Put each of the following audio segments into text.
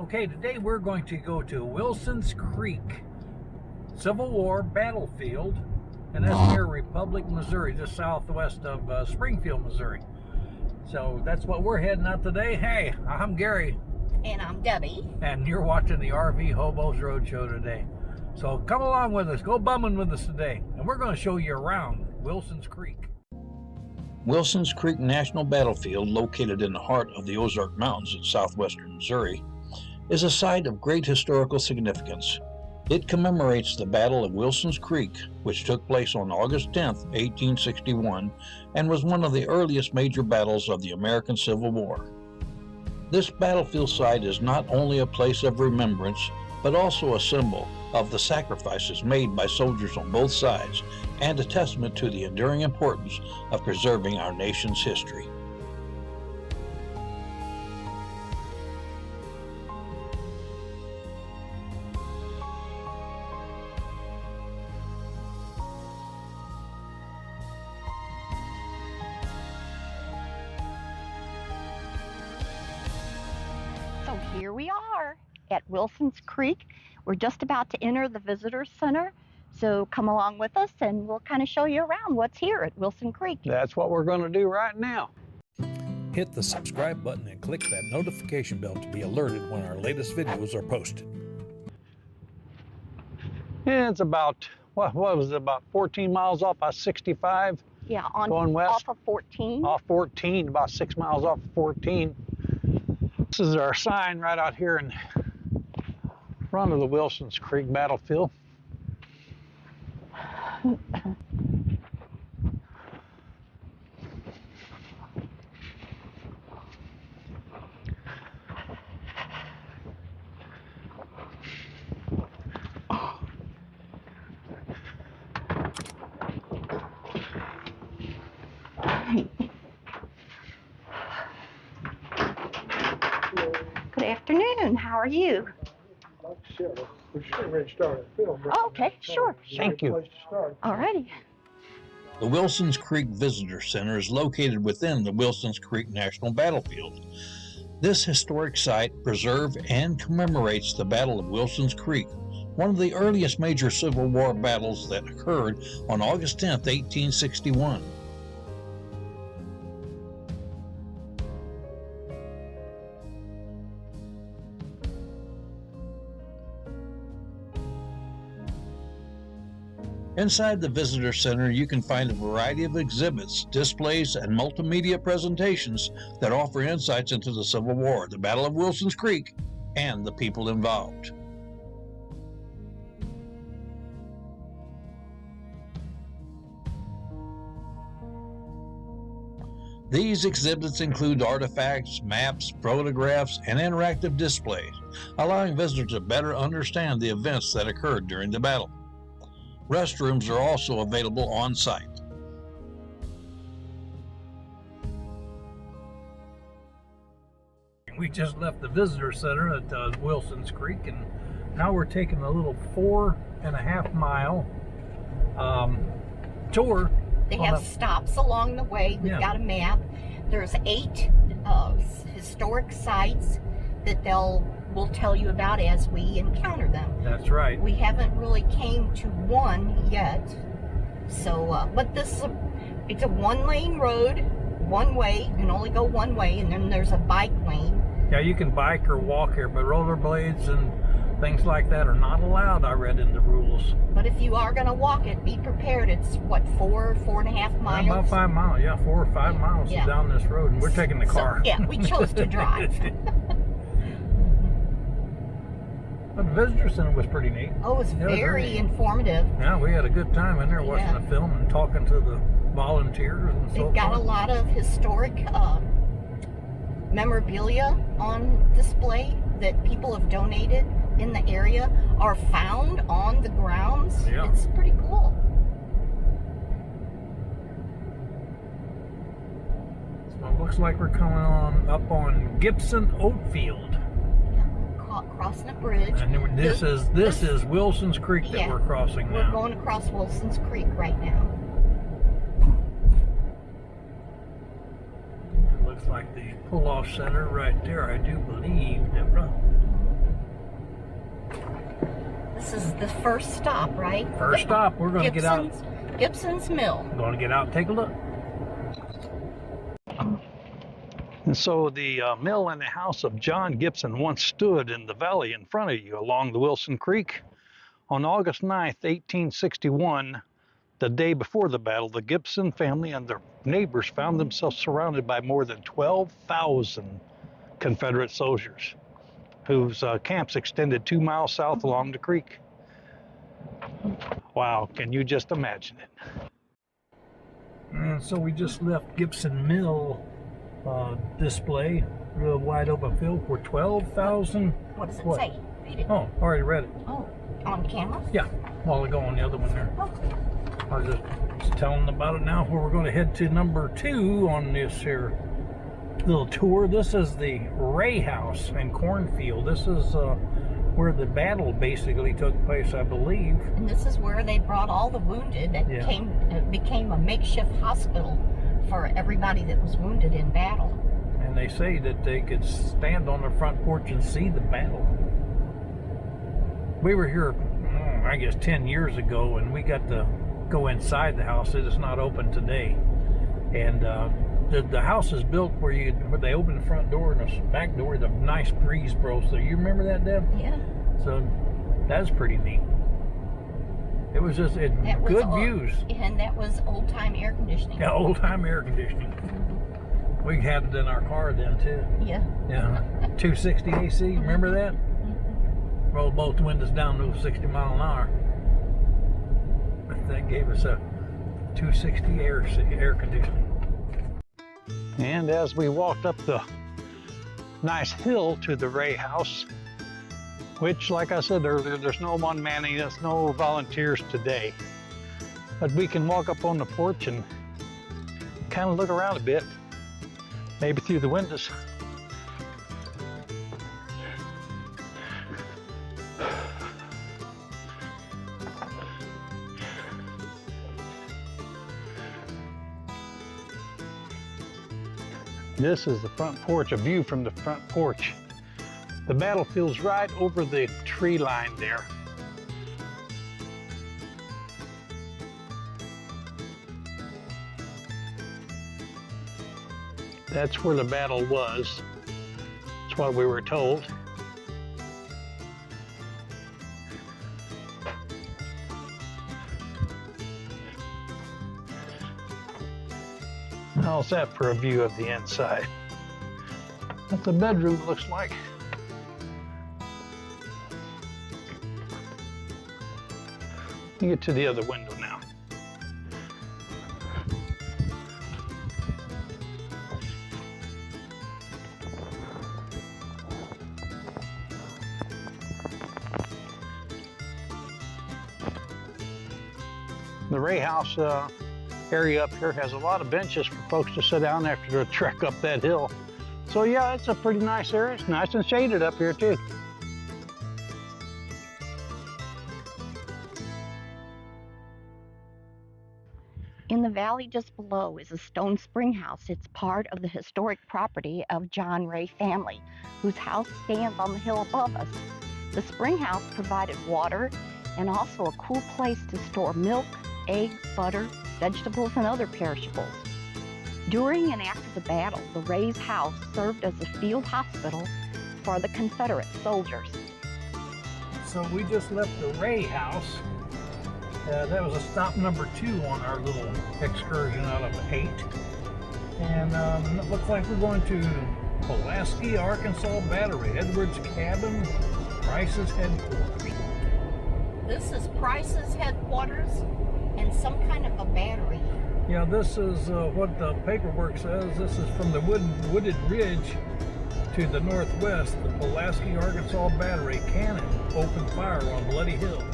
Okay, today we're going to go to Wilson's Creek Civil War battlefield, and that's near Republic, Missouri, just southwest of Springfield, Missouri. So that's what we're heading out today. Hey, I'm Gary. And I'm Debbie. And you're watching the RV Hobos Roadshow today. So come along with us, go bumming with us today, and we're going to show you around Wilson's Creek. Wilson's Creek National Battlefield, located in the heart of the Ozark Mountains in southwestern Missouri, is a site of great historical significance. It commemorates the Battle of Wilson's Creek, which took place on August 10, 1861, and was one of the earliest major battles of the American Civil War. This battlefield site is not only a place of remembrance, but also a symbol of the sacrifices made by soldiers on both sides, and a testament to the enduring importance of preserving our nation's history. So here we are at Wilson's Creek. We're just about to enter the visitor center. So come along with us and we'll kind of show you around what's here at Wilson Creek. That's what we're going to do right now. Hit the subscribe button and click that notification bell to be alerted when our latest videos are posted. Yeah, it's about, what was it, about 14 miles off of 65? Yeah, going west. Off of 14. Off 14, about 6 miles off of 14. This is our sign right out here in front of the Wilson's Creek battlefield. Good afternoon. How are you? Sure. We're sure ready to start a film. Oh, okay, sure. Thank you. All righty. The Wilson's Creek Visitor Center is located within the Wilson's Creek National Battlefield. This historic site preserves and commemorates the Battle of Wilson's Creek, one of the earliest major Civil War battles that occurred on August 10, 1861. Inside the Visitor Center, you can find a variety of exhibits, displays, and multimedia presentations that offer insights into the Civil War, the Battle of Wilson's Creek, and the people involved. These exhibits include artifacts, maps, photographs, and interactive displays, allowing visitors to better understand the events that occurred during the battle. Restrooms are also available on site. We just left the visitor center at Wilson's Creek, and now we're taking a little 4.5 mile tour. They have stops along the way. We've got a map. There's 8 historic sites that we'll tell you about as we encounter them. That's right. We haven't really came to one yet. So, but it's a 1-lane road, one way. You can only go one way, and then there's a bike lane. Yeah, you can bike or walk here, but rollerblades and things like that are not allowed, I read in the rules. But if you are going to walk it, be prepared. It's what, 4.5 miles? About 5 miles, yeah, 4 or 5 miles down this road, and we're taking the car. So, yeah, we chose to drive. But the visitor center was pretty neat. Oh, it was very informative. Yeah, we had a good time in there watching the film and talking to the volunteers and so forth. They've got a lot of historic memorabilia on display that people have donated in the area, are found on the grounds. Yeah. It's pretty cool. So it looks like we're coming up on Gibson Oatfield. Crossing a bridge. And this is Wilson's Creek that we're crossing now. We're going across Wilson's Creek right now. It looks like the pull-off center right there, I do believe, Deborah. the first stop, right? First stop, we're going to get out. Gibson's Mill. We're going to get out and take a look. And so the mill and the house of John Gibson once stood in the valley in front of you along the Wilson Creek. On August 9th, 1861, the day before the battle, the Gibson family and their neighbors found themselves surrounded by more than 12,000 Confederate soldiers, whose camps extended 2 miles south along the creek. Wow, can you just imagine it? And so we just left Gibson Mill display, real wide open field for 12,000. What does it say? Read it. Oh, already read it. Oh, on camera? Yeah, a while ago on the other one there. Oh. I was just telling them about it now, where we're going to head to number 2 on this here little tour. This is the Ray House in Cornfield. This is where the battle basically took place, I believe. And this is where they brought all the wounded. It became a makeshift hospital for everybody that was wounded in battle. And they say that they could stand on the front porch and see the battle. We were here, I guess 10 years ago, and we got to go inside the house. It is not open today. And the house is built where they open the front door and the back door, the nice breeze blows through. You remember that, Deb? Yeah. So that's pretty neat. It was just good views. And that was old-time air conditioning. Yeah, old-time air conditioning. Mm-hmm. We had it in our car then, too. Yeah. Yeah. 260 AC, remember that? Mm-hmm. Rolled both windows down to 60 mile an hour. But that gave us a 260 air conditioning. And as we walked up the nice hill to the Ray House, which, like I said earlier, there's no one manning, there's no volunteers today. But we can walk up on the porch and kind of look around a bit, maybe through the windows. This is the front porch, a view from the front porch. The battlefield's right over the tree line there. That's where the battle was. That's what we were told. How's that for a view of the inside? What the bedroom looks like. Let me get to the other window now. The Ray House area up here has a lot of benches for folks to sit down after a trek up that hill. So yeah, it's a pretty nice area. It's nice and shaded up here too. In the valley just below is a stone spring house. It's part of the historic property of John Ray family, whose house stands on the hill above us. The spring house provided water and also a cool place to store milk, eggs, butter, vegetables, and other perishables. During and after the battle, the Ray's house served as a field hospital for the Confederate soldiers. So we just left the Ray House. That was a stop number 2 on our little excursion out of 8. And it looks like we're going to Pulaski, Arkansas Battery, Edwards Cabin, Price's headquarters. This is Price's headquarters and some kind of a battery. Yeah, this is what the paperwork says. This is from the wooded ridge to the northwest. The Pulaski, Arkansas Battery cannon opened fire on Bloody Hill.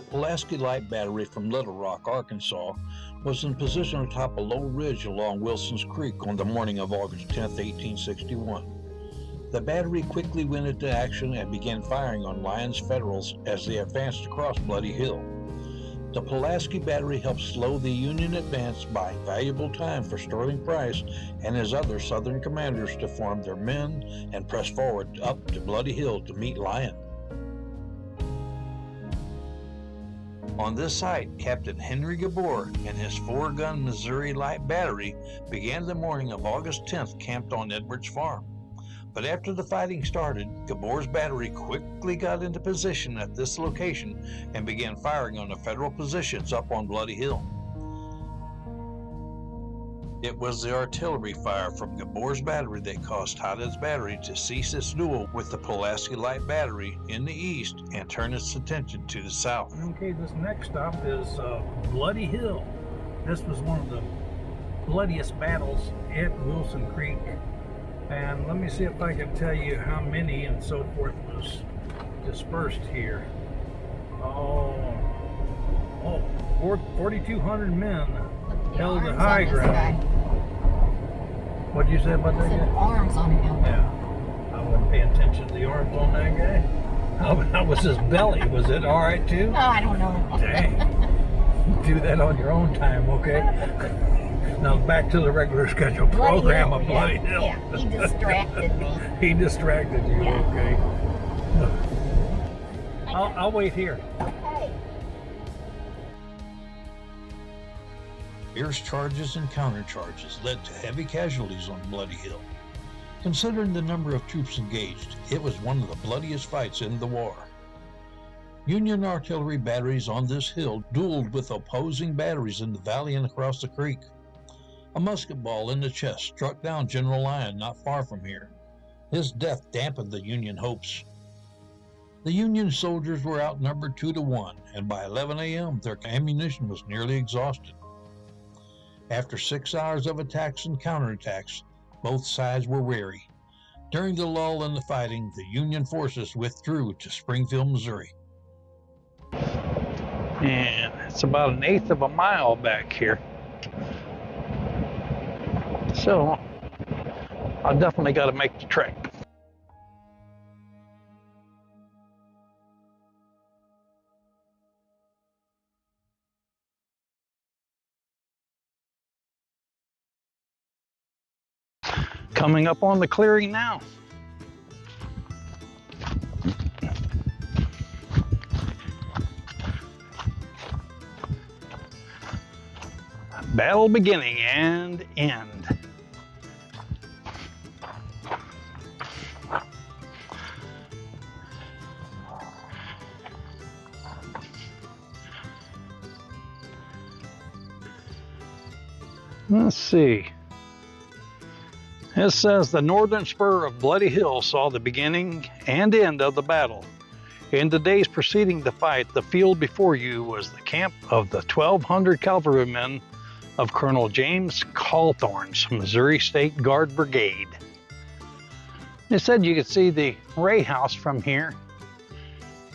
Pulaski Light Battery from Little Rock, Arkansas, was in position atop a low ridge along Wilson's Creek on the morning of August 10, 1861. The battery quickly went into action and began firing on Lyon's Federals as they advanced across Bloody Hill. The Pulaski Battery helped slow the Union advance, buying valuable time for Sterling Price and his other Southern commanders to form their men and press forward up to Bloody Hill to meet Lyon. On this site, Captain Henry Gabor and his 4-gun Missouri Light Battery began the morning of August 10th camped on Edwards Farm. But after the fighting started, Gabor's battery quickly got into position at this location and began firing on the Federal positions up on Bloody Hill. It was the artillery fire from Gabor's battery that caused Haddad's battery to cease its duel with the Pulaski Light Battery in the east and turn its attention to the south. Okay, this next stop is Bloody Hill. This was one of the bloodiest battles at Wilson Creek. And let me see if I can tell you how many and so forth was dispersed here. 4,200 men held the high ground. What'd you say about that guy? Arms on him. Yeah, I wasn't paying attention to the arms on that guy. How was his belly? Was it all right too? Oh, I don't know. Dang. Do that on your own time, okay? Now back to the regular schedule program of Bloody Hill. Yeah, he distracted me. He distracted you, Yeah. okay? I'll wait here. Okay. Fierce charges and countercharges led to heavy casualties on Bloody Hill. Considering the number of troops engaged, it was one of the bloodiest fights in the war. Union artillery batteries on this hill dueled with opposing batteries in the valley and across the creek. A musket ball in the chest struck down General Lyon not far from here. His death dampened the Union hopes. The Union soldiers were outnumbered 2-1, and by 11 a.m. their ammunition was nearly exhausted. After 6 hours of attacks and counterattacks, both sides were weary. During the lull in the fighting, the Union forces withdrew to Springfield, Missouri. And it's about 1/8 of a mile back here. So, I definitely got to make the trek. Coming up on the clearing now. Battle beginning and end. Let's see. It says the northern spur of Bloody Hill saw the beginning and end of the battle. In the days preceding the fight, the field before you was the camp of the 1,200 cavalrymen of Colonel James Cawthorn's Missouri State Guard Brigade. It said you could see the Ray House from here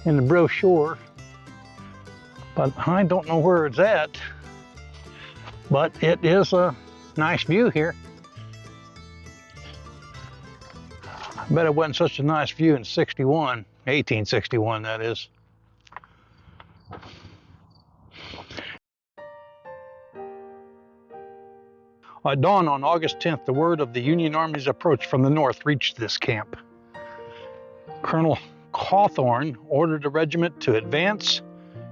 in the brochure, but I don't know where it's at. But it is a nice view here. I bet it wasn't such a nice view in 1861, that is. At dawn on August 10th, the word of the Union Army's approach from the north reached this camp. Colonel Cawthorn ordered the regiment to advance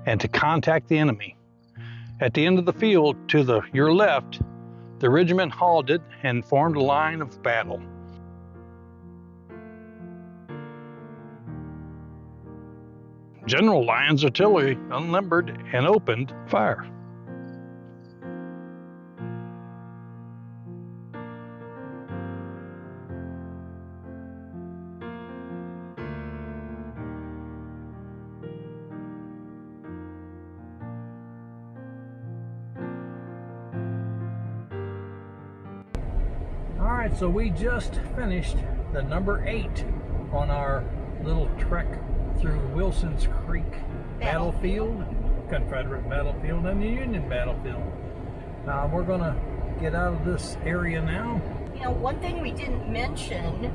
and to contact the enemy. At the end of the field, to your left, the regiment halted and formed a line of battle. General Lyon's artillery unlimbered and opened fire. All right, so we just finished the number 8 on our little trek through Wilson's Creek battlefield, Confederate battlefield, and the Union battlefield. Now we're gonna get out of this area now. You know, one thing we didn't mention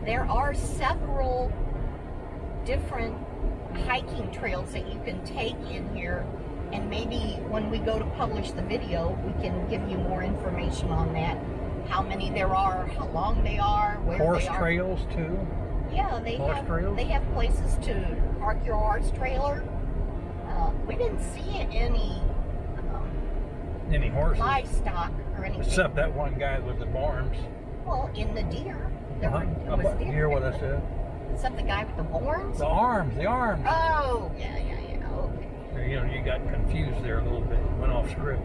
there are several different hiking trails that you can take in here, and maybe when we go to publish the video, we can give you more information on that. How many there are, how long they are, where Horse they are. trails too. Yeah, Trails? they have places to park your horse trailer. We didn't see any Any horses? livestock or anything. Except that one guy with the arms. Well, in the deer. There Uh-huh. was You deer. hear what I said? Except the guy with the horns. The arms. Oh, yeah, okay. You know, you got confused there a little bit. Went off script.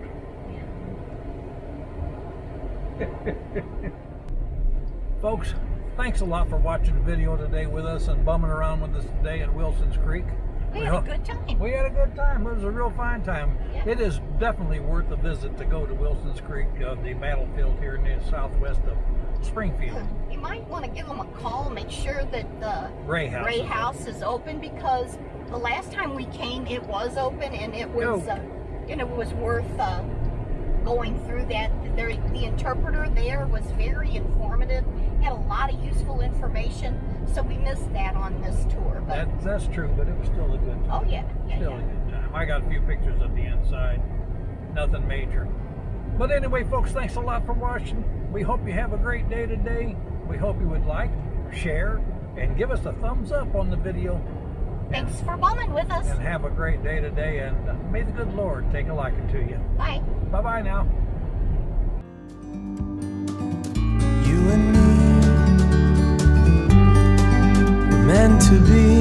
Folks, thanks a lot for watching the video today with us and bumming around with us today at Wilson's Creek. We had a good time. We had a good time. It was a real fine time. Yeah. It is definitely worth a visit to go to Wilson's Creek, the battlefield here in the southwest of Springfield. You might want to give them a call, make sure that the Ray House. is open, because the last time we came, it was open, and it was worth going through that. The interpreter there was very informative, had a lot of useful information, so we missed that on this tour. But That's true, but it was still a good time. oh yeah, Still a good time. I got a few pictures of the inside. Nothing major. But anyway, folks, thanks a lot for watching. We hope you have a great day today. We hope you would like, share, and give us a thumbs up on the video. Thanks for bumming with us. And have a great day today, and may the good Lord take a liking to you. Bye. Bye-bye now. You and me were meant to be.